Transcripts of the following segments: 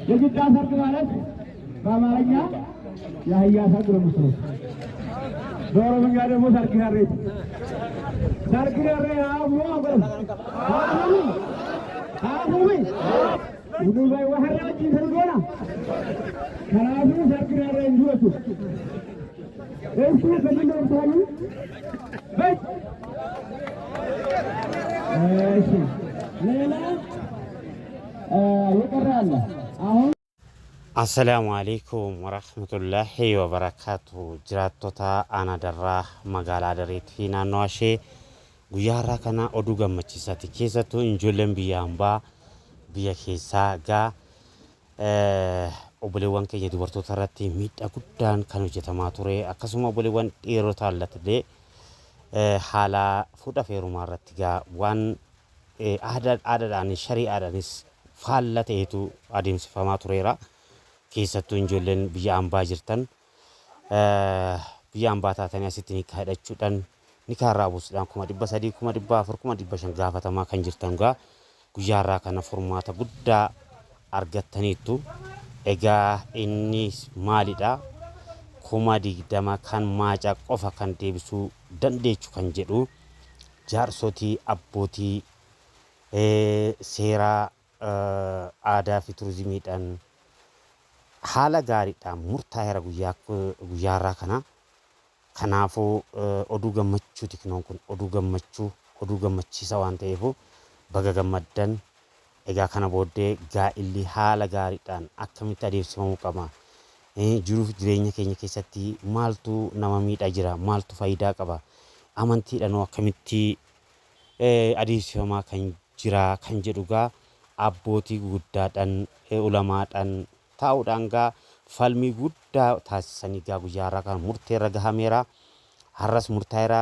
የግዳ ሰርግ ማለት በአማርኛ የአህያ ሰርግ ነው የምትሉት። በኦሮምኛ ደግሞ ሰርግ ያሬት ሰርግ ያሬ አሙ አብረን አሙ ሁሉ ባይ ወሐራጅ ተርጎና ከራሱ ሰርግ ያሬ እንዲወጡ እሱ ከምን ታሉ እሺ ሌላ ይቀራል አሁን አሰላሙ አለይኩም ወራህመቱላሂ ወበረካቱ ጅራቶታ አናደራ መጋላ ደሬት ፊናኖሼ ጉያራ ከና ኦዱ ገመቺሳቲ ኬሰቱ እንጆለን ቢያምባ ቢያ ኬሳ ጋ ኦብሌዋን ከየ ዱበርቶታ ratti miidhaa guddaan kan hojjetamaa ture akkasuma obboleewwan dhiirota allattillee haala fuudha feerumaa irratti gaa waan aadaadhaan shari'aadhaanis faallaa ta'etu adeemsifamaa tureera. Keessattuu ijoolleen biyya ambaa jirtan biyya ambaa taatanii asitti nikaa hidhachuudhaan nikaa irraa buusuudhaan 300,000 400,000 500,000 gaafatamaa kan jirtan gaa guyyaarraa kana furmaata guddaa argattaniittu. Egaa inni maalidha 20,000 kan maacaa qofa kan deebisuu dandeechu kan jedhu jaarsotii abbootii seeraa aadaa fi turizimiidhaan haala gaariidhaan murtaa'eera guyyaarraa kana. Kanaafuu oduu gammachuu tiknoon kun oduu gammachiisa waan ta'eef baga gammaddan. Egaa kana booddee gaa'illi haala gaariidhaan akkamitti adeemsifamuu qaba. Jiruuf jireenya keenya keessatti maaltu nama miidhaa jira, maaltu faayidaa qaba, amantiidhaan akkamitti adeemsifamaa kan jira kan jedhu gaa abbootii guddaadhaan ulamaadhaan taa'uudhaan gaa falmii guddaa taasisanii gaa guyyaarraa kan murteerra gahameera. Har'as murtaa'eera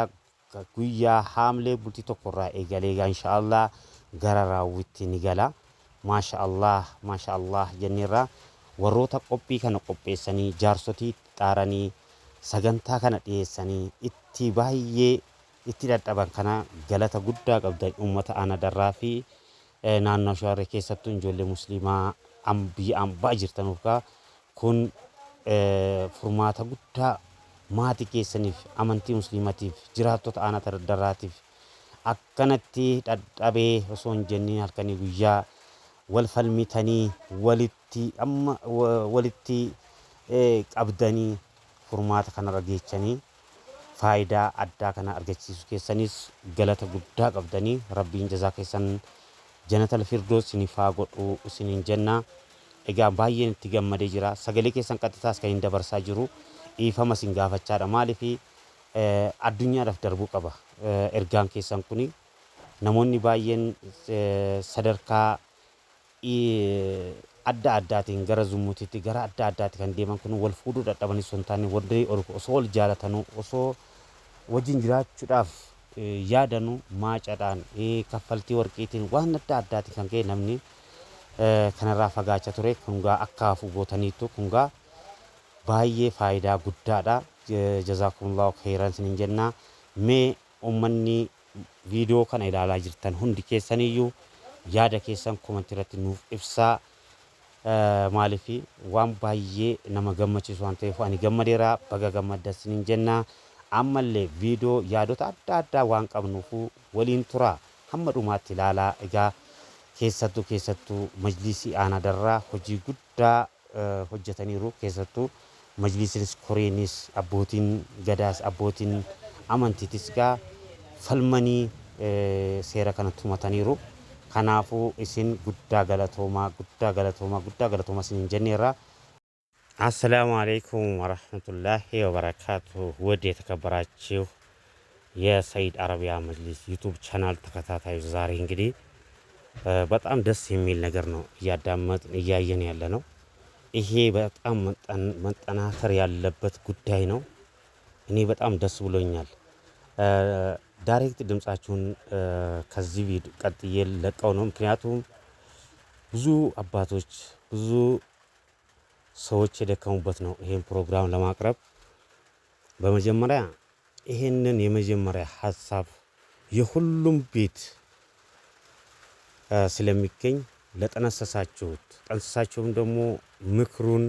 guyyaa haamlee bultii tokkorraa eegalee gaa inshaallah gara raawwitti ni gala. Maashaallah jenneerra warroota qophii kana qopheessanii jaarsotii xaaranii sagantaa kana dhiyeessanii itti baay'ee itti dadhaban kana galata guddaa qabdan uummata Anadarraa fi naannoo Shawarree keessattuu ijoollee musliimaa biyya ambaa jirtanuuf kun furmaata guddaa maatii keessaniif amantii musliimatiif jiraattota Anadarraatiif akkanatti dadhabee osoo hin jennin halkanii guyyaa wal falmitanii walitti qabdanii furmaata kanarra geechanii faayidaa addaa kana argachiisu keessanis galata guddaa qabdanii rabbiin jazaa keessan jannatal firdoos isiniif haa godhu isiniin jenna. Egaa baay'een itti gammadee jira. Sagalee keessan qaxxitaas kan hin dabarsaa jiru dhiifama isin gaafachaadha. Maaliif addunyaadhaaf darbuu qaba ergaan keessan kuni. Namoonni baay'een sadarkaa adda addaatiin gara zummuutiitti gara adda addaatti kan deeman kun wal fuudhuu dadhabanis osoo hin taane warri osoo wal jaalatanu osoo wajjin jiraachuudhaaf yaadanu maacaadhaan kaffaltii warqiitiin waan adda addaatti kan ka'e namni kanarraa fagaachaa ture. Kun gaa akka hafu gootaniitu kun gaa baay'ee faayidaa guddaadha. Jazaakumullahu khairan isiniin jenna. Mee uummanni viidiyoo kana ilaalaa jirtan hundi keessaniyyuu yaada keessan komentii irratti nuuf ibsaa. Maaliif waan baay'ee nama gammachiisu waan ta'eef ani gammadeera baga gammaddan isiniin jenna. Ammallee viidiyoo yaadota adda addaa waan qabnuuf waliin tura hamma dhumaatti ilaalaa. Egaa keessattuu majlisii Anadarraa hojii guddaa hojjetaniiru. Keessattuu majlisii koreenis abbootiin gadaas abbootiin amantiitis gaa falmanii seera kana tumataniiru. Kanaafuu isin guddaa galatoomaa isiniin jenneerra. አሰላሙ አለይኩም ወራህመቱላሂ ወበረካቱ። ውድ የተከበራችሁ የሰይድ አረቢያ መጅሊስ ዩቲዩብ ቻናል ተከታታዮች ዛሬ እንግዲህ በጣም ደስ የሚል ነገር ነው እያዳመጥን እያየን ያለ ነው። ይሄ በጣም መጠናከር ያለበት ጉዳይ ነው። እኔ በጣም ደስ ብሎኛል። ዳይሬክት ድምጻችሁን ከዚህ ቪዲዮ ቀጥዬ ለቀው ነው። ምክንያቱም ብዙ አባቶች ብዙ ሰዎች የደከሙበት ነው ይሄን ፕሮግራም ለማቅረብ። በመጀመሪያ ይሄንን የመጀመሪያ ሐሳብ የሁሉም ቤት ስለሚገኝ ለጠነሰሳችሁት ጠንሰሳችሁም ደግሞ ምክሩን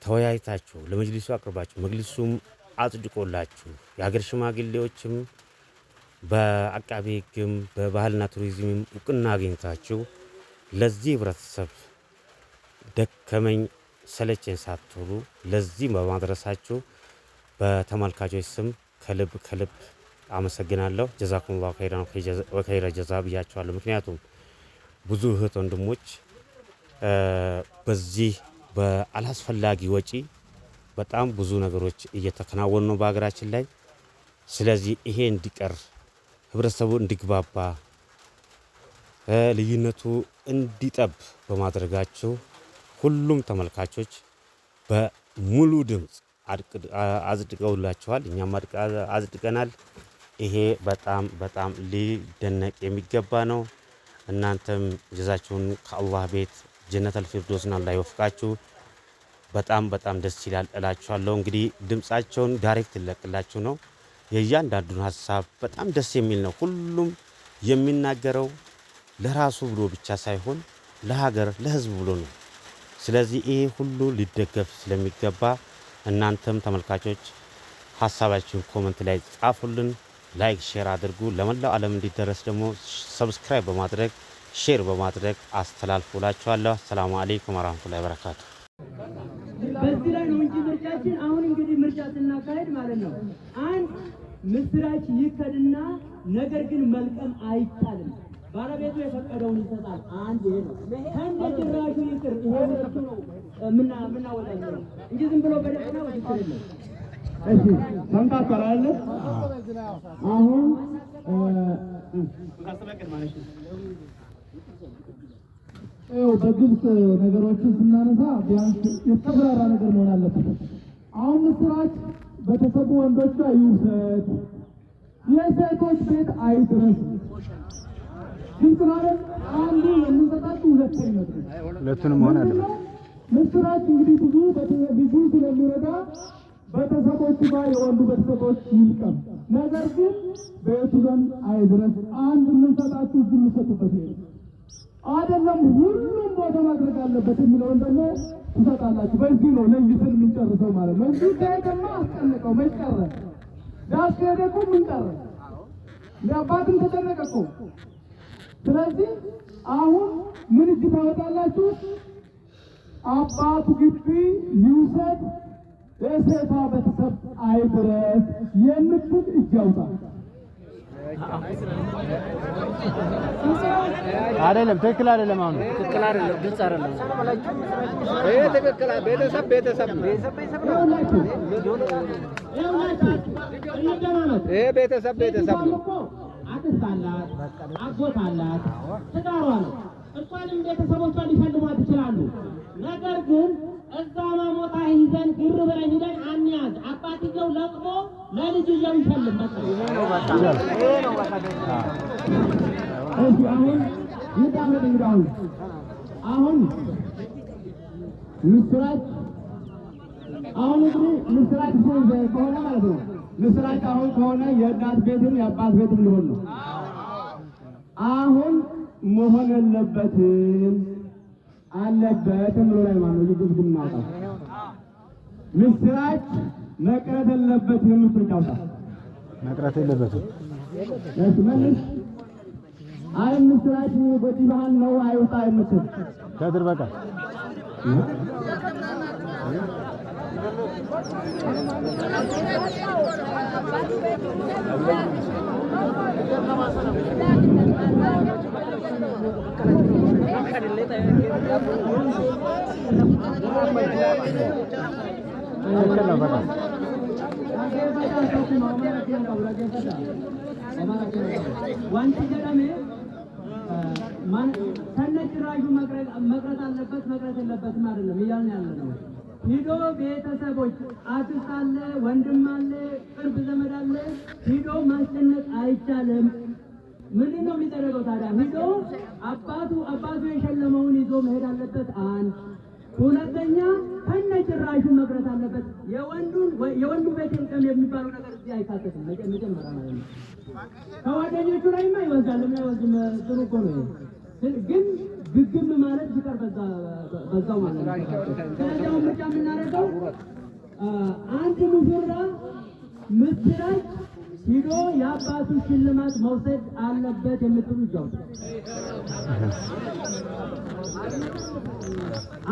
ተወያይታችሁ ለመጅሊሱ አቅርባችሁ መጅሊሱም አጽድቆላችሁ የሀገር ሽማግሌዎችም በአቃቤ ሕግም በባህልና ቱሪዝምም እውቅና አግኝታችሁ ለዚህ ህብረተሰብ ደከመኝ ሰለቸኝ ሳትሉ ለዚህ በማድረሳችሁ በተመልካቾች ስም ከልብ አመሰግናለሁ። ጀዛኩሙላሁ ኸይራን ወኸይረ ጀዛ ብያችኋለሁ። ምክንያቱም ብዙ እህት ወንድሞች በዚህ በአላስፈላጊ ወጪ በጣም ብዙ ነገሮች እየተከናወኑ ነው በሀገራችን ላይ። ስለዚህ ይሄ እንዲቀር ህብረተሰቡ እንዲግባባ ልዩነቱ እንዲጠብ በማድረጋቸው ሁሉም ተመልካቾች በሙሉ ድምጽ አጽድቀውላችኋል። እኛም አጽድቀናል። ይሄ በጣም ሊደነቅ የሚገባ ነው። እናንተም ጀዛችሁን ከአላህ ቤት ጀነተል ፊርዶስን አላህ ይወፍቃችሁ። በጣም ደስ ይላል እላችኋለሁ። እንግዲህ ድምጻቸውን ዳይሬክት ይለቅላችሁ ነው። የእያንዳንዱን ሀሳብ በጣም ደስ የሚል ነው። ሁሉም የሚናገረው ለራሱ ብሎ ብቻ ሳይሆን ለሀገር ለህዝብ ብሎ ነው። ስለዚህ ይሄ ሁሉ ሊደገፍ ስለሚገባ እናንተም ተመልካቾች ሀሳባችሁን ኮሜንት ላይ ጻፉልን፣ ላይክ ሼር አድርጉ። ለመላው ዓለም እንዲደረስ ደግሞ ሰብስክራይብ በማድረግ ሼር በማድረግ አስተላልፉላችኋለሁ። ሰላም አለይኩም ወራህመቱላሂ ወበረካቱ። በዚህ ላይ ነው እንጂ ምርጫችን አሁን እንግዲህ ምርጫ ስናካሄድ ማለት ነው አንድ ምስራች ይከድና ነገር ግን መልቀም አይቻልም። ባለቤቱ የፈቀደውን ይሰጣል። አንድ ይሄ ነው። ከነጭራሹ ይቅር። ይሄ ምርቱ ነው ምናወጣው እንጂ ዝም ብሎ በደፈና ወጥቶ አይደለም። እሺ ሰምታችኋል አይደል? አሁን በግልጽ ነገሮችን ስናነሳ ቢያንስ የተብራራ ነገር መሆን አለበት። አሁን ምስራች ቤተሰቡ ወንዶቿ ይውሰድ፣ የሴቶች ቤት አይድረስ። ግልጽ ማለት አንዱ የምንሰጣችሁ ሁለቱንም መሆን አለበት። ምስራች እንግዲህ ብዙ ስለሚረዳ ቤተሰቦቹ ጋር የወንዱ ቤተሰቦች ይልቀም፣ ነገር ግን ቤቱ ዘንድ አይድረስ። አንድ የምንሰጣችሁ እዚህ የምንሰጡበት አይደለም፣ ሁሉም ቦታ ማድረግ አለበት የሚለውን ደግሞ ትሰጣላችሁ። በዚህ ነው ለይተን የምንጨርሰው ማለት ነው። እዚህ ከሄደማ አስጨንቀው መጨረ ዳስ ከሄደ እኮ ምን ቀረ? ለአባትም ተጨነቀ እኮ። ስለዚህ አሁን ምን እጅ ታወጣላችሁ? አባቱ ግቢ ይውሰድ፣ የሴቷ ቤተሰብ አይድረስ የምትል እጅ ያውጣ። አይደለም፣ ትክክል አይደለም። አሁን ትክክል አይደለም፣ ግልጽ አይደለም። ይሄ ትክክል ቤተሰብ ነው። ይሄ ቤተሰብ ነው። አክስት አላት፣ አጎት አላት፣ ትዳሯ ነው። እሷንም ቤተሰቦቿን ሊፈልጓት ይችላሉ። ነገር ግን እዛ ማሞታ ይዘን ግር ብለን ሂደን አንያዝ። አባትየው ለቅሞ ለልጅየው ይሸልም። በቃ ይሄ ነው በቃ። እሺ አሁን ይጣመድ እንግዳው አሁን ምስራች እንግዲህ ምስራች ከሆነ ማለት ነው። ምስራች አሁን ከሆነ የእናት ቤትም የአባት ቤትም ሊሆን ነው። አሁን መሆን አለበትም ብሎ ላይ ማለት ነው። ይግብ ግማታ ምስራች መቅረት የለበትም የምትጫውታ መቅረት የለበትም። እሺ መልስ አይ ምስራች በዲ ባህል ነው አይወጣ የምትል ከድር በቃ wanti jedhame ከነጭራሹ መቅረት አለበት መቅረት የለበትም አይደለም እያልን ያለ ነው። ሂዶ ቤተሰቦች አክስት አለ፣ ወንድም አለ፣ ቅርብ ዘመድ አለ፣ ሂዶ ማስጨነቅ አይቻልም። ምንድን ነው የሚደረገው ታዲያ? ሂዶ አባቱ የሸለመውን ይዞ መሄድ አለበት። አንድ ሁለተኛ ከነጭራሹ መቅረት አለበት። የወንዱ ቤት ይልቀም የሚባለው ነገር እዚህ አይካተትም። መጀመሪያ ማለት ነው። ከጓደኞቹ ላይማ ይወስዳል። የማይወስድም ጥሩ እኮ ነው። ግን ግግም ማለት ይቀር በዛው ማለት ነው። ስለዚህ አሁን ምርጫ የምናደርገው አንድ ሙሽራ ምስራች ሂዶ የአባቱ ሽልማት መውሰድ አለበት የምትሉ ጃው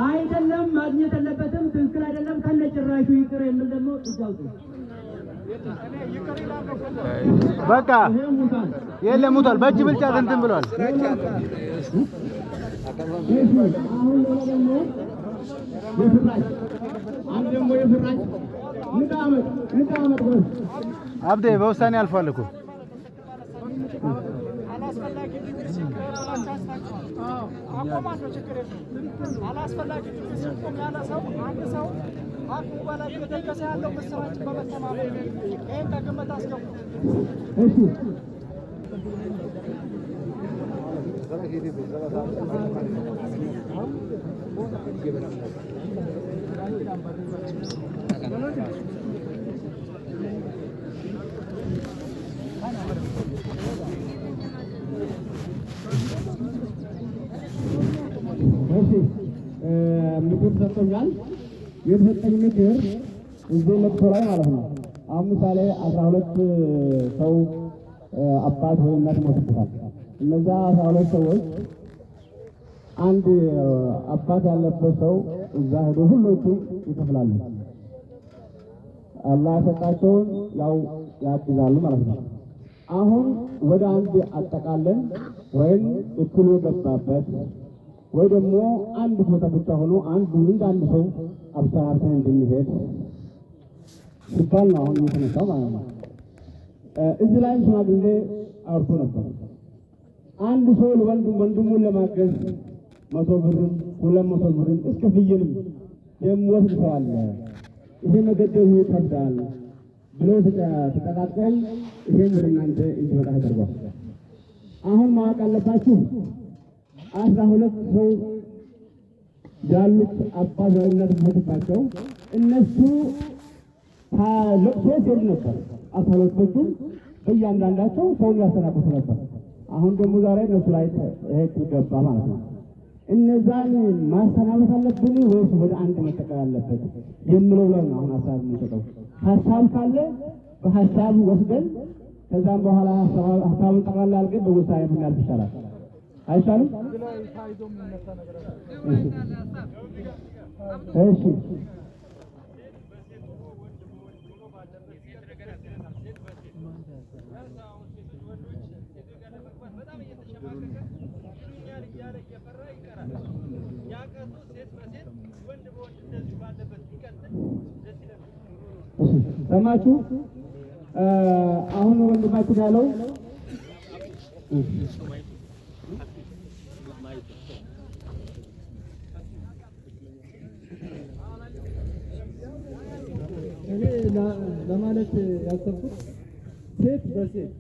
አይደለም ማግኘት አለበትም ትክክል አይደለም ከነጭራሹ ይቅር የሚል ደግሞ ጃው በቃ የለም ሙቷል። በእጅ ብልጫ እንትን ብሏል። አብዴ በውሳኔ አልፏል እኮ አላስፈላጊ ሲቆም ያለ ሰው አንድ ሰው አቁ በላይ የተከሰ ያለው ምስራችን በመተማመን ይሄን ከግምት አስገቡ። እሺ ምክር ሰጥቶኛል። የተሰጠኝ ምክር እዚህ ለቅሶ ላይ ማለት ነው። አሁን ምሳሌ 12 ሰው አባት ወይ እናት ሞትበታል። እነዛ 12 ሰዎች አንድ አባት ያለበት ሰው እዛ ሄዶ ሁሉም ይከፍላሉ። አላህ የሰጣቸውን ያው ያግዛሉ ማለት ነው። አሁን ወደ አንድ አጠቃለን ወይም እኩሉ የገባበት ወይ ደግሞ አንድ ቦታ ብቻ ሆኖ አንዱ አንድ ሰው አብሰራርተን እንድንሄድ ሲባል ነው አሁን የተነሳው ማለት ነው። እዚህ ላይ ሽማግሌ አውርቶ ነበር። አንድ ሰው ወንድሙን ለማገዝ 100 ብርም 200 ብርም እስከ ፍየልም የሚወስድ ሰው አለ። ይሄ መገደቡ ይከብዳል ብሎ ተጠቃቀል ይሄን ወደ እናንተ እንዲመጣ ተደርጓል። አሁን ማወቅ አለባችሁ 12 ሰው ያሉት አባት ወይ እናት ሞትባቸው እነሱ ለቅሶ ሲሄዱ ነበር። 12ቱ በእያንዳንዳቸው ሰውን ያሰናብቱ ነበር። አሁን ደግሞ ዛሬ እነሱ ላይ ይሄድ ገባ ማለት ነው። እነዛን ማሰናበት አለብን ወይስ ወደ አንድ መጠቀል አለበት የሚለው ላይ ነው አሁን ሀሳብ የምንሰጠው። ሀሳብ ካለ በሀሳቡ ወስደን ከዛም በኋላ ሀሳቡን ጠቅላላ አድርገን በውሳኔ ብናልፍ ይሻላል። አይሻልም? እሺ ሰማችሁ? አሁን ወንድማችን ያለው እኔ ለማለት ያሰብኩት ሴት በሴት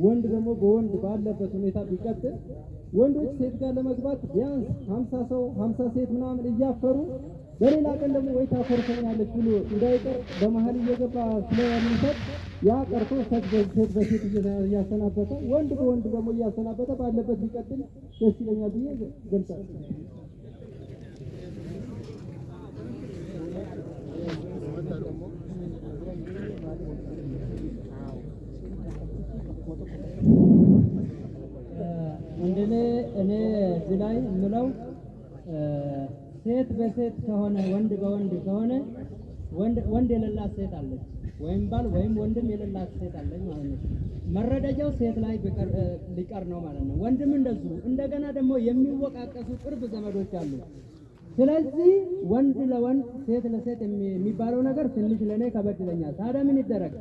ወንድ ደግሞ በወንድ ባለበት ሁኔታ ቢቀጥል ወንዶች ሴት ጋር ለመግባት ቢያንስ 50 ሰው 50 ሴት ምናምን እያፈሩ በሌላ ቀን ደግሞ ወይ ታፈርሰኛለች ብሎ እንዳይቀር በመሀል እየገባ ስለሚሰጥ ያ ቀርቶ ሴት በሴት እያሰናበተ ወንድ በወንድ ደግሞ እያሰናበተ ባለበት ቢቀጥል ደስ ይለኛል ብዬ ገልጻለሁ። እኔ እዚህ ላይ የምለው ሴት በሴት ከሆነ ወንድ በወንድ ከሆነ ወንድ የሌላት ሴት አለች ወይም ባል ወይም ወንድም የሌላት ሴት አለች ማለት ነው። መረደጃው ሴት ላይ ሊቀር ነው ማለት ነው። ወንድም እንደዚሁ። እንደገና ደግሞ የሚወቃቀሱ ቅርብ ዘመዶች አሉ። ስለዚህ ወንድ ለወንድ ሴት ለሴት የሚባለው ነገር ትንሽ ለኔ ከበድ ይለኛል። ታዲያ ምን ይደረግ?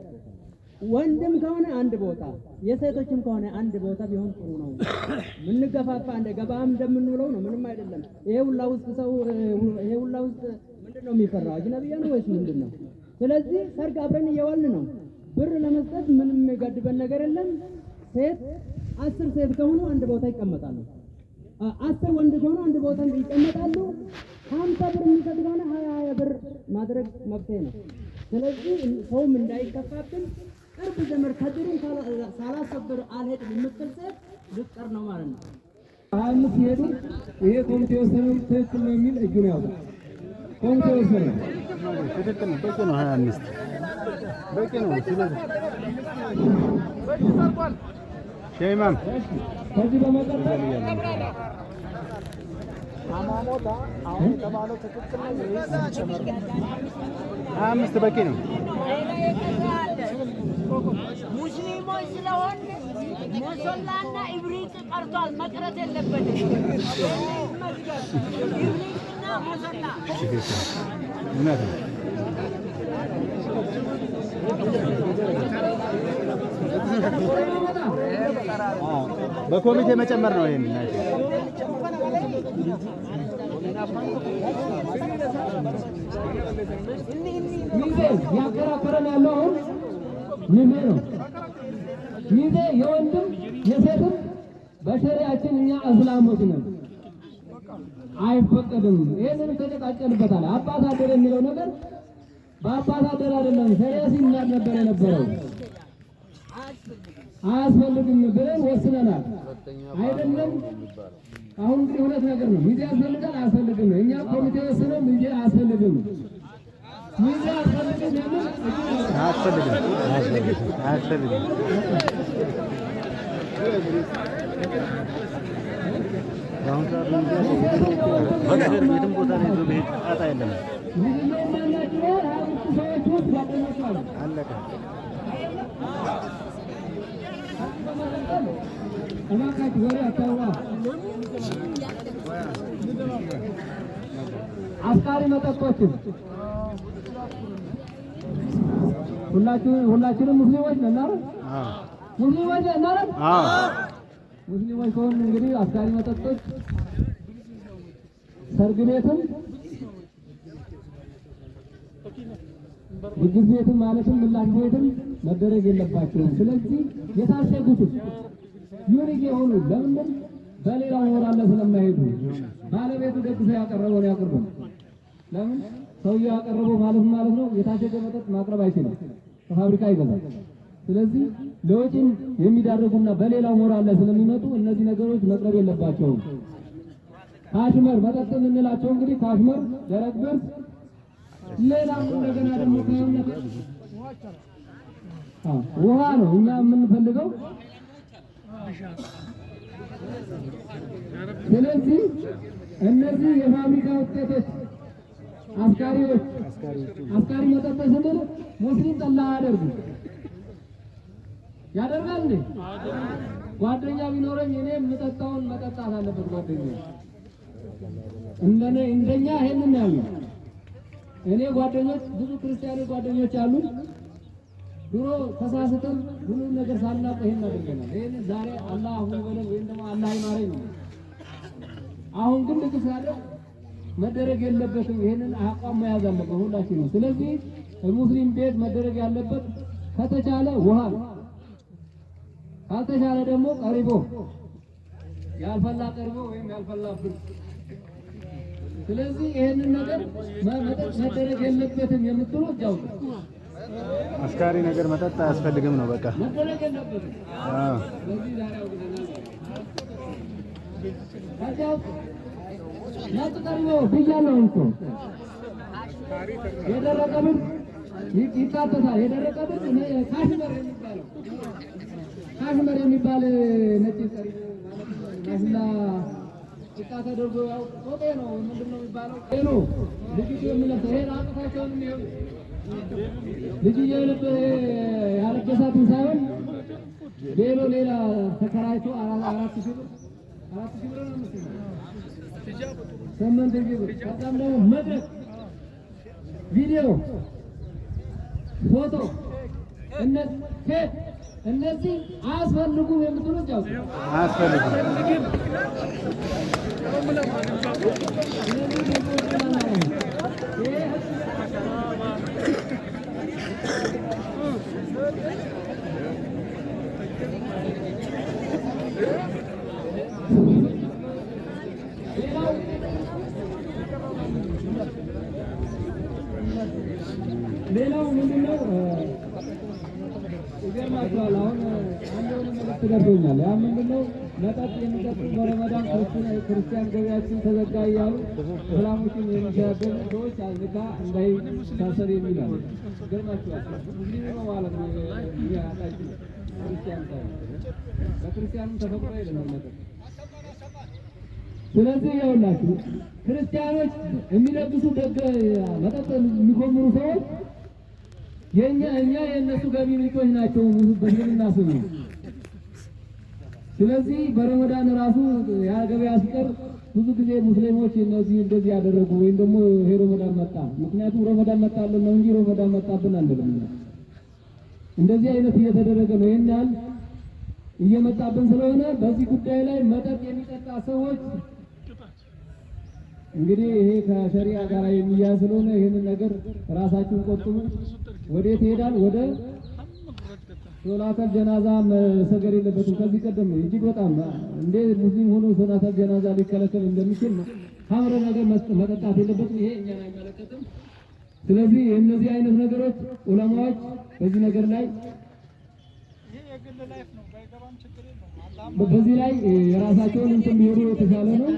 ወንድም ከሆነ አንድ ቦታ የሴቶችም ከሆነ አንድ ቦታ ቢሆን ጥሩ ነው። ምንገፋፋ እንደ ገባም እንደምንውለው ነው። ምንም አይደለም። ይሄ ሁላ ውስጥ ምንድነው የሚፈራው? አጅነብያ ነው ወይስ ምንድነው? ስለዚህ ሰርግ አብረን እየዋልን ነው። ብር ለመስጠት ምንም ገድበን ነገር የለም። ሴት 10 ሴት ከሆኑ አንድ ቦታ ይቀመጣሉ። 10 ወንድ ከሆኑ አንድ ቦታ ይቀመጣሉ። 50 ብር የሚሰጥ ከሆነ 20 ብር ማድረግ መብቴ ነው። ስለዚህ ሰውም እንዳይከፋብን ቅርብ ዘመድ ከድሩን ሳላሰብር አልሄድም የምትል ሴት ልትቀር ነው ማለት ነው። 25 ሲሄዱ ይሄ ኮሚቴ ወሰነው ትክክል ነው የሚል እጁን ያውጣ። ኮሚቴ ወሰነው ትክክል ነው። በቂ ነው። 25 በቂ ነው። ስለዚህ ሸይማም ከዚህ በመቀጠል አማሞታ አሁን የተባለው ትክክል ነው ወይስ ጨመር? 25 በቂ ነው። ሙስሊሞች ስለሆን ሙሶላና ኢብሪት ቀርቷል፣ መቅረት የለበትም። ኢብሪትና ሙሶላ እውነት ነው። በኮሚቴ መጨመር ነው። ይሄን ሚዜ ያከራከረን ያለው አሁን ሚዜ ነው። ሚዜ የወንድም የሴትም በሸሪያችን እኛ እስላሞች ነን፣ አይፈቀድም። ይሄንን ተጨቃጨንበታል። አባት አደር የሚለው ነገር በአባት አደር አይደለም፣ ሸሪያ ሲናድ ነበር የነበረው። አያስፈልግም ብለን ወስነናል። አይደለም አሁን እንግዲህ ሁለት ነገር ነው። ሚዜ ያስፈልጋል አያስፈልግም ነው። እኛ ኮሚቴ ወስነው ሚዜ አያስፈልግም፣ ሚዜ አያስፈልግም የሚል አያስፈልግም። የትም ቦታ ላይ ይዞ መሄድ ጣጣ የለም። አለቀ። አስካሪ መጠጦችን ሁላችንም ሙስሊሞች ነን አይደል? ሙስሊሞች ነን አይደል? ሙስሊሞች ከሆኑ እንግዲህ አስካሪ መጠጦች ሰርግ ቤትም ድግስ ቤትም ማለትም ምላሽ ቤትም መደረግ የለባቸውም። ስለዚህ የታሸጉትን ዩኒክ የሆኑ ለምን በሌላው ወራለ ስለማይሄዱ ባለቤቱ ደግሶ ያቀረበው ነው ያቀርበው። ለምን ሰውየው ያቀረበው ማለት ነው የታሸገ መጠጥ ማቅረብ አይችልም፣ ከፋብሪካ ይገዛል። ስለዚህ ለወጪም የሚዳረጉና በሌላው ወራለ ስለሚመጡ እነዚህ ነገሮች መቅረብ የለባቸውም። ካሽመር መጠጥ የምንላቸው እንግዲህ ካሽመር፣ ደረቅ ብርት፣ ሌላም እንደገና ደግሞ ከእምነት ውሃ ነው እኛ የምንፈልገው። ስለዚህ እነዚህ የፋብሪካ ውጤቶች አስካሪዎች፣ አስካሪ መጠጥ ስንል ሙስሊም ጠላ አያደርጉም። ያደርጋል እንዴ? ጓደኛ ቢኖረኝ እኔ የምጠጣውን መጠጣት አለበት ጓደኛ። እንደኛ ይሄንን ያለው እኔ ጓደኞች ብዙ ክርስቲያኖች ጓደኞች አሉ። ድሮ ተሳስተን ሁሉ ነገር ሳናውቅ ይሄን አድርገናል። ይሄን ዛሬ አላህ ይበለን ወይም ደግሞ አላህ ይማረኝ ነው። አሁን ግን ልክ ሳለ መደረግ የለበትም። ይሄንን አቋም መያዝ አለበት ሁላችንም። ስለዚህ ሙስሊም ቤት መደረግ ያለበት ከተቻለ ውሃ፣ ካልተቻለ ደግሞ ቀሪቦ፣ ያልፈላ ቀሪቦ ወይም ያልፈላ ብርት። ስለዚህ ይሄንን ነገር መደረግ የለበትም የምትሉ እጃው አስካሪ ነገር መጠጥ አያስፈልግም ነው በቃ መደረግ የለበትም። ስለዚህ ዛሬ ቀሪቦ ብያለሁ እኮ የደረቀ ብርት ይካተታል። የደረቀ ብርት ካሽመር የሚባል ነጭ ቀሪቦ ማስላ ጭቃ ተደርጎ ያው ጦጤ ነው። ምንድን ነው የሚባለው? ጤኖ ልጅ የሚለብሰው ይሄን አቅፋቸውን የሚሆን ልጅ ያለበሳትን ሳይሆን ሌላ ተከራይቶ 4,000 ብር 4,000 ብር ነው የምትለው 8,000 ብር። ከዛም ደግሞ መድረክ፣ ቪዲዮ፣ ፎቶ እነዚህ አያስፈልጉም የምትሉት ያው አያስፈልጉም። ሌላው ምንድነው? ይገርማችኋል። አሁን አንዱን መልዕክት ደርሶኛል። ያ ምንድነው? መጠጥ የሚጠጡ በረመዳን ክርስቲያን ገበያችን ተዘጋ እያሉ እስላሞችን የሚሸያገሩ ሰዎች ኒካ እንዳይታሰር የሚላል። ይገርማችኋል። ሙስሊም ነው ማለት ነው። ክርስቲያን በክርስቲያኑ ተፈቅዶ አይደለም መጠጥ። ስለዚህ ይኸውላችሁ ክርስቲያኖች የሚለግሱ መጠጥ የሚኮምሩ ሰዎች እኛ የእነሱ ገቢ ምንጮች ናቸው በእስልምና ስም። ስለዚህ በረመዳን ራሱ ያ ገበያ ሲቀር ብዙ ጊዜ ሙስሊሞች እነዚህ እንደዚህ ያደረጉ ወይም ደግሞ ይሄ ረመዳን መጣ፣ ምክንያቱም ረመዳን መጣልን ነው እንጂ ረመዳን መጣብን አንልም። እንደዚህ አይነት እየተደረገ ነው። ይሄን ያህል እየመጣብን ስለሆነ በዚህ ጉዳይ ላይ መጠጥ የሚጠጣ ሰዎች እንግዲህ ይሄ ከሸሪዓ ጋር የሚያዝ ስለሆነ ይሄንን ነገር ራሳችሁን ቆጥቡ። ወዴት ይሄዳል? ወደ ሶላተል ጀናዛ መሰገድ የለበትም። ከዚህ ቀደም እጅግ በጣም እንደ ሙስሊም ሆኖ ሶላተል ጀናዛ ሊከለከል እንደሚችል ነው። ሀምረ ነገር መጠጣት የለበትም። ይሄ እኛን አይመለከትም። ስለዚህ እነዚህ አይነት ነገሮች ዑለማዎች በዚህ ነገር ላይ በዚህ ላይ የራሳቸውን እንትን ቢሄዱ የተሻለ ነው።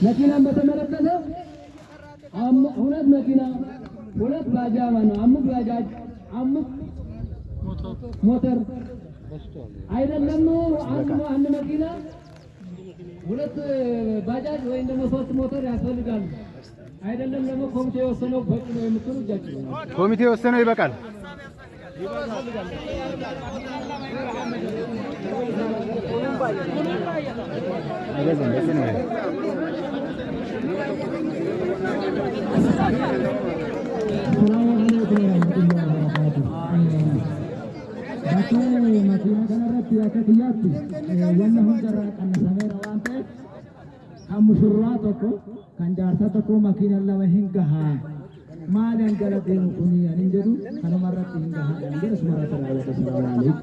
መኪናን በተመለከተ ሁለት መኪና ሁለት ባጃጅ ነው፣ አምስት ባጃጅ አምስት ሞተር አይደለም። አንድ መኪና ሁለት ባጃጅ ወይም ደግሞ ሶስት ሞተር ያስፈልጋል። አይደለም ደግሞ ኮሚቴ የወሰነው በቂ ነው የምትሉ እጃችሁ ነው። ኮሚቴ የወሰነው ይበቃል። mushurraa tokko kan jaarsa tokko makiina lama hin gahaa maaliin gara deemu kuni ani jedhu kanuma irratti hin gahaa jedhu sumarata raawwata sallallahu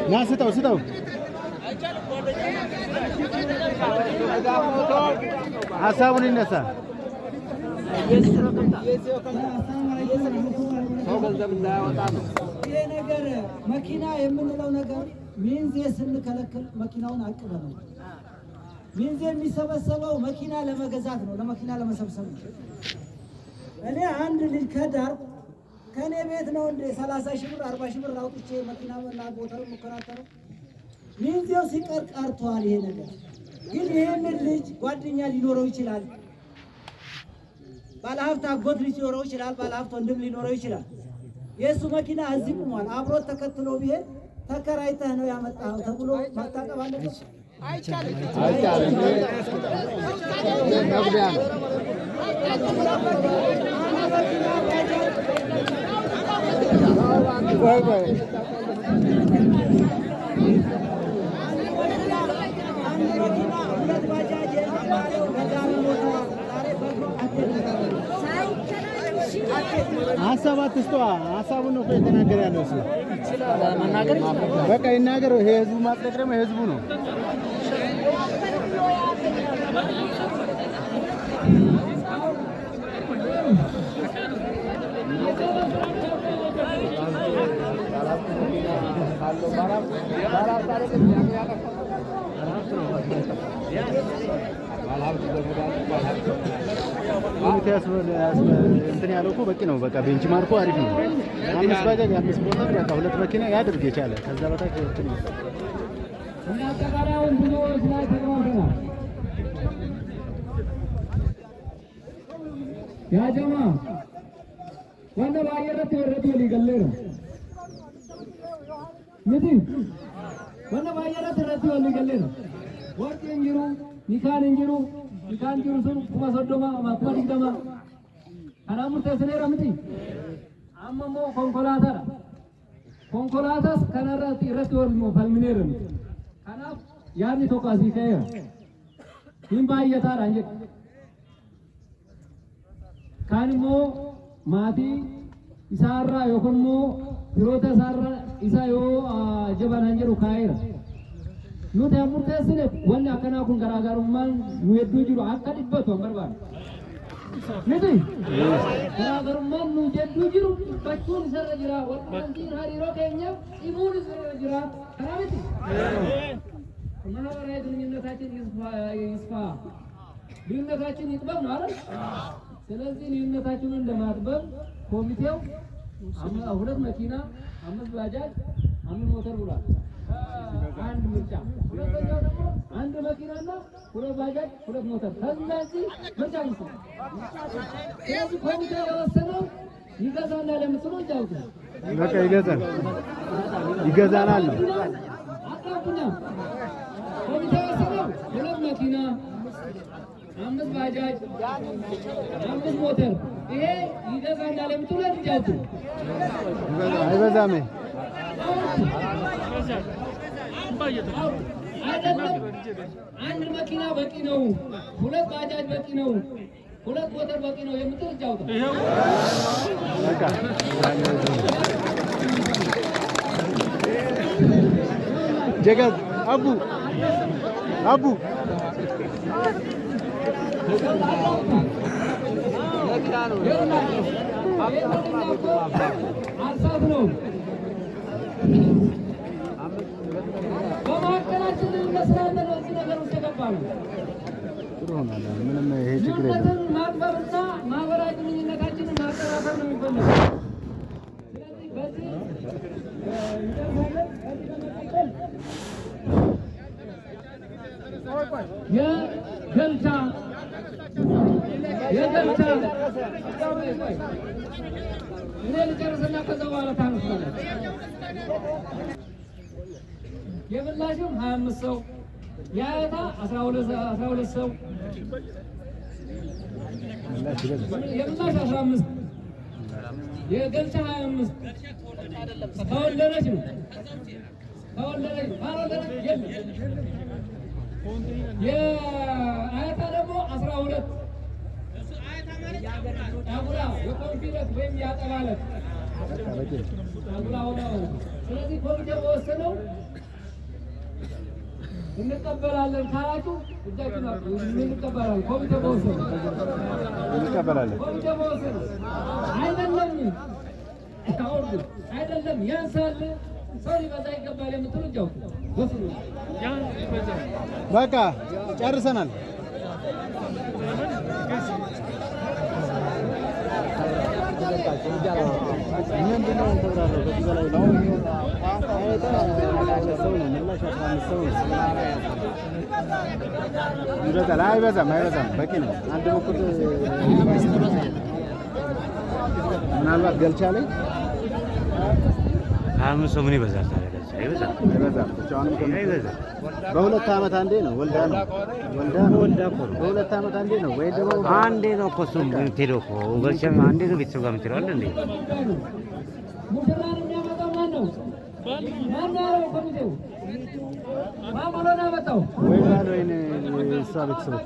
Nah, sitaw. Asabun indasa. ይሄ ነገር መኪና የምንለው ነገር ሚንዜ ስንከለክል መኪናውን አቅበ ነው። ሚንዜ የሚሰበሰበው መኪና ለመገዛት ነው፣ ለመኪና ለመሰብሰብ ነው። እኔ አንድ ልጅ ከዳር ከኔ ቤት ነው እንደ 30 ሺህ ብር 40 ሺህ ብር አውጥቼ መኪናውና ቦታው መከራከረው ሚንዜው ሲቀር ቀርቷል። ይሄ ነገር ግን ይሄንን ልጅ ጓደኛ ሊኖረው ይችላል፣ ባለሀብት አጎት ሊኖረው ይችላል፣ ባለሀብት ወንድም ሊኖረው ይችላል። የእሱ መኪና እዚህ ቆሟል። አብሮት ተከትሎ ቢሄድ ተከራይተህ ነው ያመጣው ተብሎ ማጣቀብ አለበት? አይቻልም። ሀሳብ አትስጧ። ሀሳቡን ነው የተናገረ ያለው እሱ መናገር ይችላል። በቃ ይናገር። ይሄ ህዝቡ ማጽደቅ ደግሞ የህዝቡ ነው። ባለሀብት ዘመዳል ባለሀብት እንትን ያለው እኮ በቂ ነው። በቃ ቤንች ማርኩ አሪፍ ነው። 5 ባጃጅ 5 ሞተር በቃ 2 መኪና ያድርግ የቻለ ከዛ በታች እንትን ይላል። እና አጠቃላዩን ብዙዎች ላይ ተግባብተናል። ያ ጀማ ወንደ ባየረት ወረድ ሊገለረ ምት ወንደ ባየረት ወረድ ሊገለረ ወርቅ እንጅሩ ኒካን እንጅሩ ኒካን እንጅሩ ሱን ኩማ ሶዶማ ማኩማ ዲገማ ከናሙር ተስኔራ ምት አመሞ ኮንኮላታራ ኮንኮላታስ ከነራት ይረት ወርሞ ፈልሚኔር ከናፍ ያኒ ቶካሲ ከያ ይምባየታራ እንጂ ካንሞ ማቲ ኢሳራ yokonmo firoota isaarra isa yoo jaban hanjiru kaayira nuti murteessine wanni akkanaa kun garaagarummaan nu hedduu jiru akka dhibbatu hin barbaadu miti garaagarummaan nu hedduu jiru bakkuun isarra jira walqunnamtiin hariiroo keenya himuun isarra jira kanaa miti ማህበራዊ ግንኙነታችን ይስፋ ግንኙነታችን ይጥበብ ነው አይደል? ስለዚህ ልዩነታችንን ለማጥበብ ኮሚቴው 2 መኪና 5 ባጃጅ 5 ሞተር ብሏል። አንድ ምርጫ ሁለተኛው ደግሞ 1 መኪናና 2 ባጃጅ 2 ሞተር ከዚህ ምርጫ ነው። ስለዚህ ኮሚቴው የወሰነው ይገዛና ለምስሉ ጃውቱ በቃ ይገዛናል ነው አጣቁኛ ኮሚቴው የወሰነው 2 መኪና 5 ባጃጅ 5 ሞተር ይሄ ይገዛና ለምትውለት ጃቱ አይበዛም። አይደለም 1 መኪና በቂ ነው፣ 2 ባጃጅ በቂ ነው፣ 2 ሞተር በቂ ነው የምትል ጃቱ በቃ ጀጋዝ አቡ አሳብ ነው። በማዕከላችን እንመስላለን። እዚህ ነገር ውስጥ የገባነው ጥሩ ሆናል። ምንም ይሄ ችግር የለም። ማጥበብና ማህበራዊ ግንኙነታችንን ማጠናከር ነው የሚፈልገው። ስለዚህ በዚህ የገልቻ እኔ ልጨርስና ከዛ በኋላ ታነሳለህ። የምላሽም 25 ሰው የአያታ 12 ሰው የምላሽ 15 የገልቻ 25 ከወለደች ነው ካልወለደች የለም። የአያታ ደግሞ 12 አጉላ የኮንፊደንስ ወይም ያጠባለት አጉላ ሆነው። ስለዚህ ኮሚቴው ወሰነው እንቀበላለን ካላችሁ እጃችሁን እንቀበላለን። ኮሚቴው ወሰነው እንቀበላለን። ኮሚቴው ወሰነው አይደለም አይደለም ያንሳል ሰው ሊበዛ ይገባል የምትሉ እጃው ወሰኑ። በቃ ጨርሰናል። ምንድነው ተብራራ ከዚህ በላይ ነው። ይበዛል። አይበዛም በቂ ነው። አንድ በኩል ምናልባት ገልቻ ላይ 25 ሰው ምን ይበዛል? አይበዛም። በ2 ዓመት አንዴ ነው ወልዳ በ2 ዓመት አንዴ ነው ወይ ደግሞ አንዴ ነው እኮ እሱም ቴዶ እኮ ገልቻም አንዴ ነው ቤተሰብ ጋር የምትለው አይደል እንዴ? ሙሽራን የሚያመጣው ማን ነው? ኮሚቴው ማን ነው ያመጣው? ወይ ባል ወይ እሷ ቤተሰቦች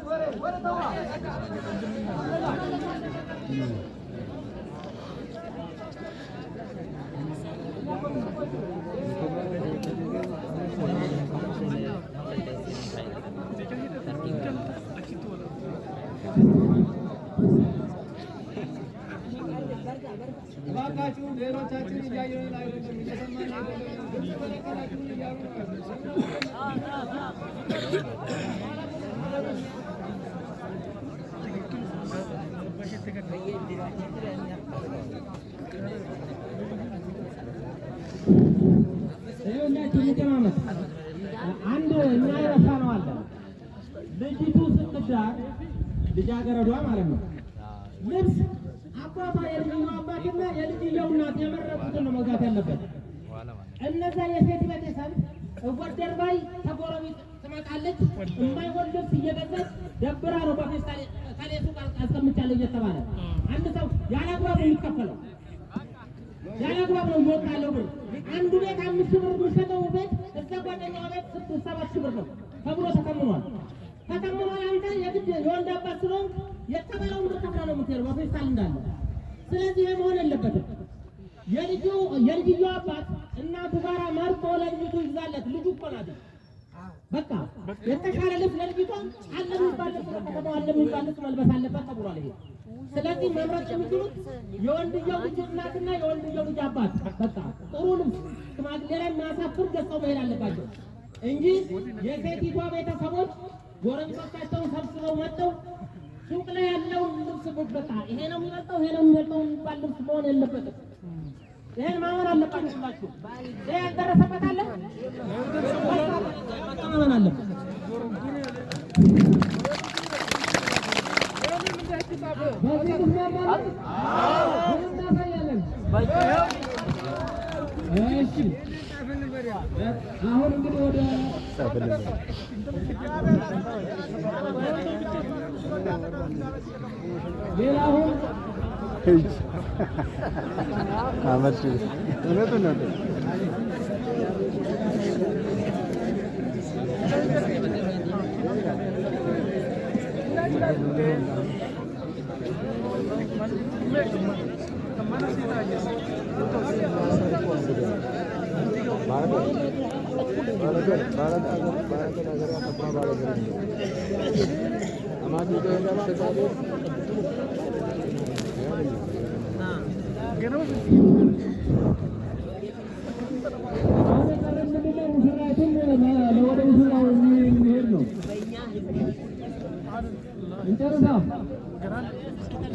እባካችሁ ሌሎቻችን እያየን አይደለም፣ እየሰማን አይደለም። ተለቀላችሁ እያሉ ነው። ትዳር ልጃገረዷ ማለት ነው ልብስ አባቷ የልጅየው አባትና የልጅየው እናት የመረጡትን ነው መግዛት ያለበት። እነዛ የሴት ቤተሰብ ወደር ባይ ተጎረቤት ትመጣለች የማይሆን ልብስ እየገዛች ደብራ ነው በፌስታል ከሌቱ ጋር አስቀምጫለሁ እየተባለ አንድ ሰው ያለ አግባብ ነው የሚከፈለው። ያለ አግባብ ነው ይወጣለው ብር አንዱ ቤት 5 ብር የሚሸጠው ቤት እዛ ጓደኛው ቤት 6-7 ብር ነው ተብሎ ተከምኗል። አንተ የግድ የወንድ አባት ስለሆንክ የተባለውን ብር ከፍለህ ነው የምትሄደው በፌስታል እንዳለ። ስለዚህ ይሄ መሆን የለበትም። የልጅየው አባት እናቱ ጋራ መርጦ ለልጅቱ ይዛለት ልጁ እኮ ናት። በቃ የተሻለ ልብስ ለልጅቷ አለ የሚባል ልብስ መልበስ አለበት ተብሏል። ይሄ ስለዚህ መምረጥ የሚችሉት የወንድየው ልጅ እናትና የወንድየው ልጅ አባት በቃ ጥሩ ልብስ ሽማግሌ ላይ ማሳፍር ገዝተው መሄድ አለባቸው እንጂ የሴቲቷ ቤተሰቦች ጎረቤቶቻቸውን ሰብስበው መጥተው ሱቅ ላይ ያለውን ልብስ በቃ ይሄ ነው የሚበልጠው የሚባል ልብስ መሆን የለበትም። ይሄን ማመን አለባችሁ ሁላችሁ። ይሄ ያልደረሰበት አለ ማመን አለበት። እሺ አሁን እንግዲህ ወደ ሌላውን አመርሽ እውነቱን ነው።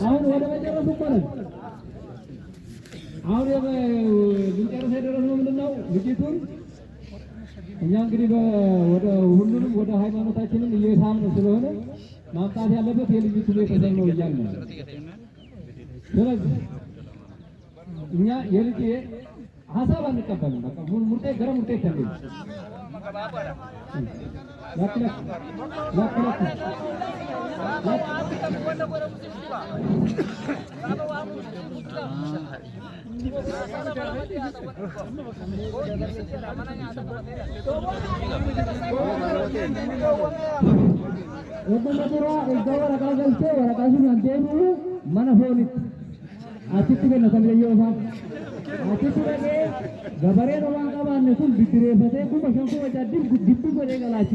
አሁን ወደ መጨረሱ እኮ ነን። አሁን ልንጨርስ የደረስነው ምንድን ነው? ልጅቱን እኛ እንግዲህ ወደ ሁሉንም ወደ ሃይማኖታችንን እየሳምን ስለሆነ ማምጣት ያለበት የልጅቱ ቤተሰብ ነው እያልን ነው። ስለዚህ እኛ የልጅ ሀሳብ አንቀበልም። በቃ ሙርጤ ገረ ሙርጤ ተንዴ ገበሬ ነው ማንቀባነቱን ቢድሬፈቴ ኩመሸንኩ ወጫዲብ ጉዲብ ወደ ገላች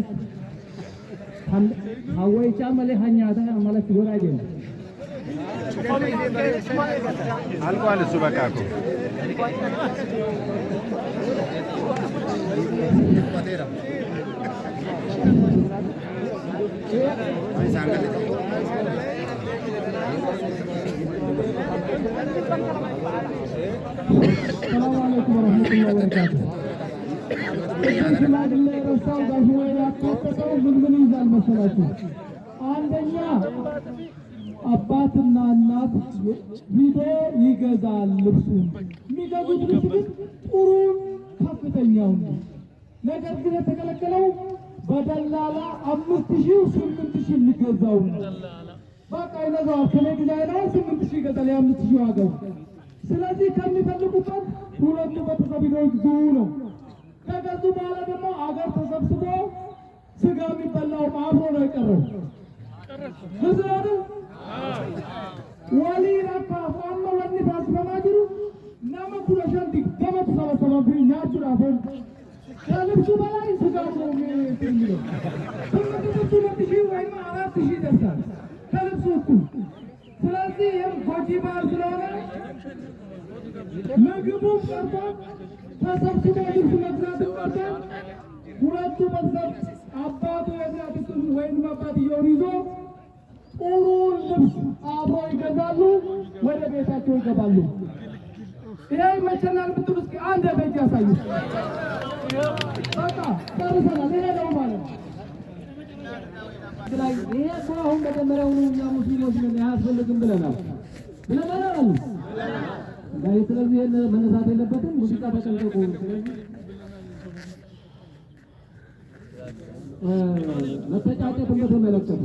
ሀወይቻ መሌ ሀኛታ ማለት ጎራ አይደለም። አልቋል እሱ በቃ እኮ ሰላም አለይኩም ወራህመቱላሂ ወበረካቱ። ሽማግሌ ረሳው ጋሽ ወይ ያካተተው ምን ይዛል መሰላችሁ? አንደኛ አባትና እናት ሂዶ ይገዛል ልብሱን። የሚገዙት ልብስ ግን ጥሩን ከፍተኛው ነው። ነገር ግን የተከለከለው በደላላ 5000 8000 ሊገዛው ነው። በቃ ይነዛው ከኔ ዲዛይን 8000 ይገዛል የ5000 ዋጋው። ስለዚህ ከሚፈልጉበት ሁለቱ ቤተሰብ ሂዶ ይግዙ ነው። ከገዙ በኋላ ደግሞ አገር ተሰብስቦ ስጋ የሚበላው አብሮ ነው የቀረው። ህዝብ ወሊ ረካ ፋማ ወኒ ታስፈማጅሩ ናመ ኩለሸንዲ ገመቱ ሰበሰበብኝ ናቹ ዳፈን ከልብሱ በላይ ስጋ ነው የሚለው። ስምንት ሺህ ወይም 4000 ይደርሳል ከልብሱ እኩል። ስለዚህ ይህም ጎጂ ባህል ስለሆነ ምግቡም ቀርቶ ተሰብስቦ ልብስ መግዛት ቀርቶ ሁለቱ ቤተሰብ አባቱ የዚያትቱን ወይም አባትየውን ይዞ ጥሩን ልብስ አብሮ ይገዛሉ፣ ወደ ቤታቸው ይገባሉ። ይሄ ይመቸናል ብትሉ እስኪ አንድ በእጅ ያሳዩ። በቃ ጨርሰናል። ይሄ ነው ማለት ነው። ይሄ እኮ አሁን መጀመሪያውኑ እኛ ሙስሊሞች ምን አያስፈልግም ብለናል ብለናል። ስለዚህ መነሳት የለበትም። ሙዚቃ ተጠንቀቁ። መተጫጨትን በተመለከተ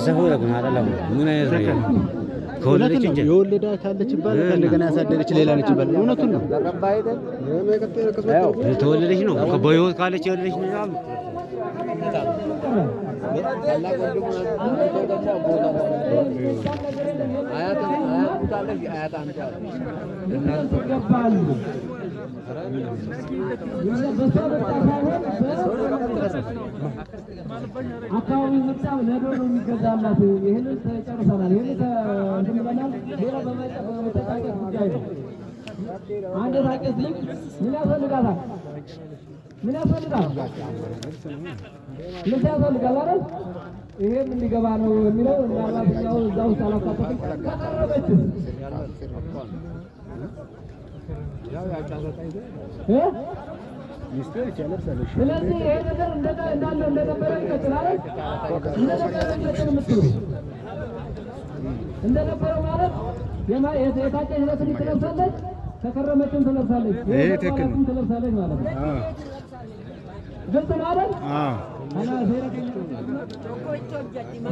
ሰው ደግሞ አይደለም ምን አይነት ከወለደች እንጂ የወለዳች አለች ይባላል። እንደገና ያሳደገች ሌላ ነች ይባላል። እውነቱን ነው። የተወለደች ነው በህይወት ካለች የወለደች ነው። አካባቢ ምርጫ ነዶ ነው የሚገዛላት። ይህንን ተጨርሰናል። ይህንን እንበላል። ሌላ በመጠቃቀስ ጉዳይ ነው። አንድ ታቀስ ልጅ ምን ያስፈልጋታል? ምን ያስፈልጋል? ልጅ ያስፈልጋል አይደል? ይሄም እንዲገባ ነው የሚለው ምናልባት እኛው እዛ ውስጥ አላካተትም። ከቀረበችስ ስለዚህ ይሄ ነገር እንዳለ እንደነበረ ይቀጥላል። እንደነበረ ይቀጥል የምትሉ እንደነበረ ማለት የታጨ ህይወትን ትለብሳለች፣ ከከረመችም ትለብሳለች፣ ይሄን ትለብሳለች ማለት ነው። ግልጽ ነው አይደል?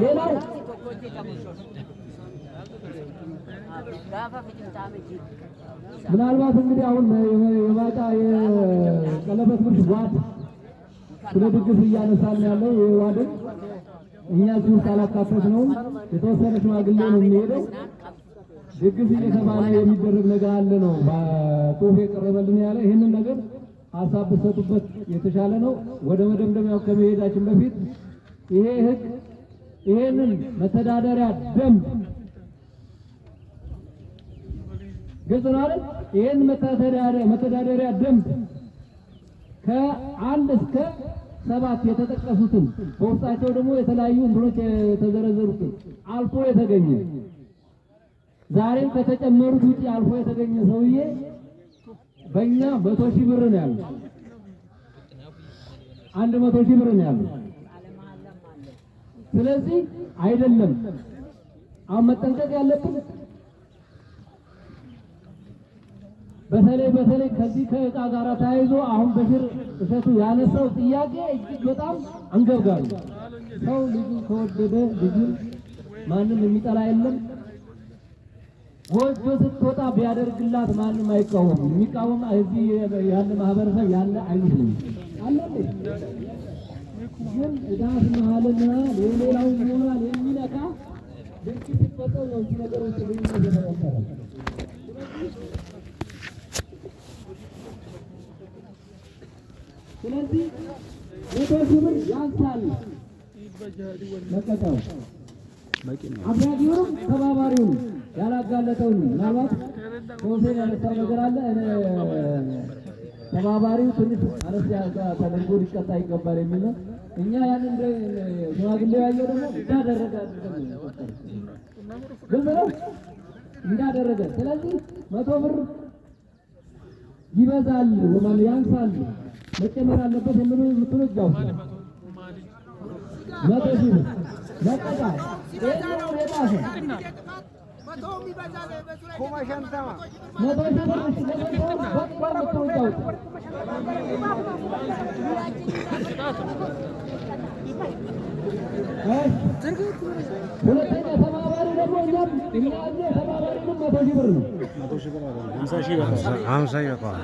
ሌላው ምናልባት እንግዲህ አሁን የማጫ የቀለበት ምርት ዋድ ስለ ድግስ እያነሳን ያለው የዋድን እኛ እዚህ ውስጥ አላካተት ነው። የተወሰነ ሽማግሌ ነው የሚሄደው። ድግስ እየተባለ የሚደረግ ነገር አለ ነው በጽሁፍ የቀረበልን ያለ። ይህንን ነገር ሀሳብ ብትሰጡበት የተሻለ ነው። ወደ መደምደሚያው ከመሄዳችን በፊት ይሄ ህግ ይሄንን መተዳደሪያ ደንብ ግልጽ ነው አይደል? ይሄን መተዳደሪያ ደንብ ከ1 እስከ 7 የተጠቀሱትን በውስጣቸው ደግሞ የተለያዩ እንትኖች የተዘረዘሩትን አልፎ የተገኘ ዛሬም ከተጨመሩት ውጪ አልፎ የተገኘ ሰውዬ በእኛ 100,000 ብር ነው ያለው። 100,000 ብር ነው ያለው። ስለዚህ አይደለም አሁን መጠንቀቅ ያለብን በተለይ ከዚህ ከዕቃ ጋር ተያይዞ አሁን በሽር እሸቱ ያነሳው ጥያቄ እጅግ በጣም አንገብጋቢ። ሰው ልጁ ከወደደ ልጁን ማንም የሚጠላ የለም። ጎጆ ስትወጣ ቢያደርግላት ማንም አይቃወምም። የሚቃወም እዚህ ያለ ማህበረሰብ ያለ አይመስልም አለ። ግን ዳስ መሀልና የሌላው ሞራል የሚነካ ድርጊት ሲፈጠር ነው እዚህ ነገሮች የሚመዘበረው። ስለዚህ 100,000 ብር ያንሳል መቀጫው። አድራጊውም ተባባሪውም ያላጋለጠውን ምናልባት ከወሰን ያነሳው ነገር አለ። ተባባሪው ትንሽ አነስ ተደርጎ ሊቀጣ ይገባል የሚል ነው። እኛ ያንን ሽማግሌው ያየው ደግሞ እንዳደረገ ግልጽ ነው እንዳደረገ። ስለዚህ 100 ብር ይበዛል ወማን ያንሳል መጨመር አለበት የምትሉ እዛው 100,000 ብር ለቀጣ የለው የጣፈ 100,000 ሁለተኛ ተባባሪ ደግሞ እኛ ተባባሪ ነው 100,000 ብር ነው። 50,000 ይበቃዋል።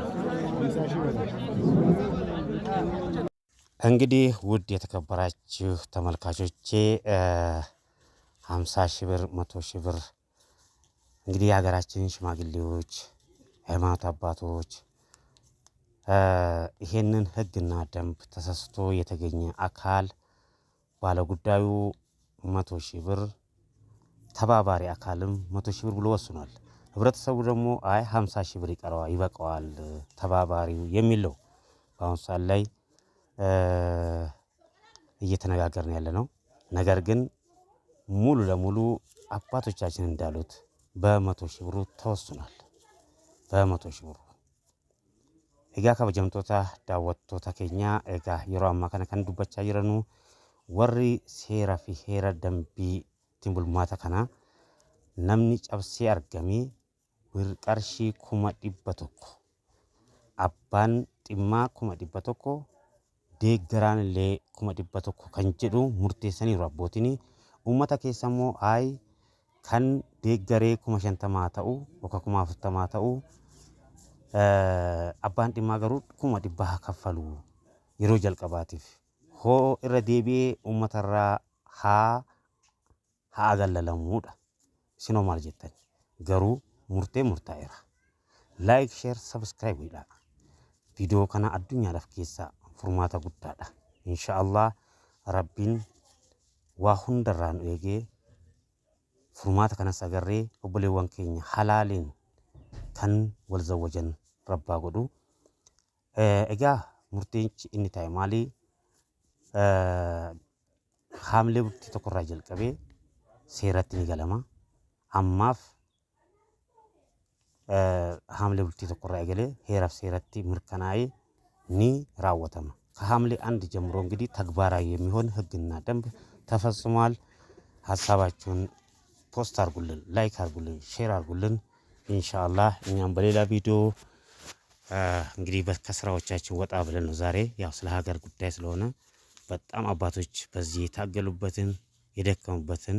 እንግዲህ ውድ የተከበራችሁ ተመልካቾቼ 50,000 ብር 100,000 ብር እንግዲህ የሀገራችን ሽማግሌዎች፣ ሃይማኖት አባቶች ይሄንን ህግና ደንብ ተሰስቶ የተገኘ አካል ባለጉዳዩ 100,000 ብር ተባባሪ አካልም 100,000 ብር ብሎ ወስኗል። ህብረተሰቡ ደግሞ አይ 50,000 ብር ይበቃዋል ተባባሪው የሚለው በአሁኑ ሰዓት ላይ እየተነጋገርን ያለ ነው። ነገር ግን ሙሉ ለሙሉ አባቶቻችን እንዳሉት በ100 ሺህ ብሩ ተወስኗል። በ100 ሺህ ብሩ ኤጋ ከበጀምቶታ ዳወቶታ ኬኛ ኤጋ የሮ አማ ከነ ከን ዱበቻ ይረኑ ወሪ ሴራ ፊ ሄራ ደንቢ ቲምቡልማታ ከና namni cabsee argamee qarshii 100,000 abbaan dhimmaa 100,000 deeggaraan illee 100,000 kan jedhu murteessaniiru abbootiin uummata keessa immoo ay kan deeggaree 50,000 ta'u yookaan 40,000 ta'u abbaan dhimmaa garuu 100,000 kaffalu yeroo jalqabaatiif hoo irra deebi'ee uummatarraa haa galalamuudha. Sino maal jettan garuu murtee murtaa'eera. Like, share, subscribe godhaa. Viidiyoo kana addunyaadhaaf keessaa furmaata guddaadha. Inshaallah rabbiin waa hundarraa nu eegee furmaata kanas agarree obboleewwan keenya halaaliin kan wal zawwajan rabbaa godhu. Egaa murteenchi inni ta'e maali? Haamlee bultii tokkorraa jalqabee seeratti ni galama. Ammaaf haamlee bultii tokkorraa eegalee heeraaf seeratti mirkanaa'ee ni raawwatama። ከሐምሌ 1 ጀምሮ እንግዲህ ተግባራዊ የሚሆን ህግና ደንብ ተፈጽሟል። ሐሳባችሁን ፖስት አድርጉልን፣ ላይክ አድርጉልን፣ ሼር አድርጉልን። ኢንሻአላህ እኛም በሌላ ቪዲዮ እንግዲህ ከስራዎቻችን ወጣ ብለን ነው ዛሬ ያው ስለ ሀገር ጉዳይ ስለሆነ በጣም አባቶች በዚህ የታገሉበትን የደከሙበትን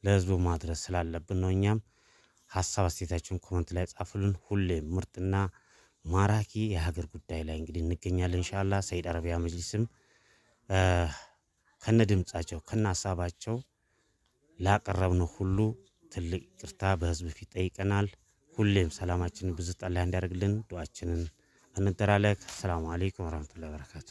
ለህዝቡ ማድረስ ስላለብን ነው። እኛም ሐሳብ አስተያየታችሁን ኮሜንት ላይ ጻፉልን። ሁሌ ምርጥና ማራኪ የሀገር ጉዳይ ላይ እንግዲህ እንገኛለን ኢንሻአላህ። ሰይድ አረቢያ መጅሊስም ከነ ድምጻቸው ከነ ሐሳባቸው ላቀረብነው ሁሉ ትልቅ ይቅርታ በህዝብ ፊት ጠይቀናል። ሁሌም ሰላማችንን ብዝት አላህ እንዲያደርግልን ዱዓችንን እንደራለክ። ሰላም አለይኩም ወራህመቱላሂ ወበረካቱ።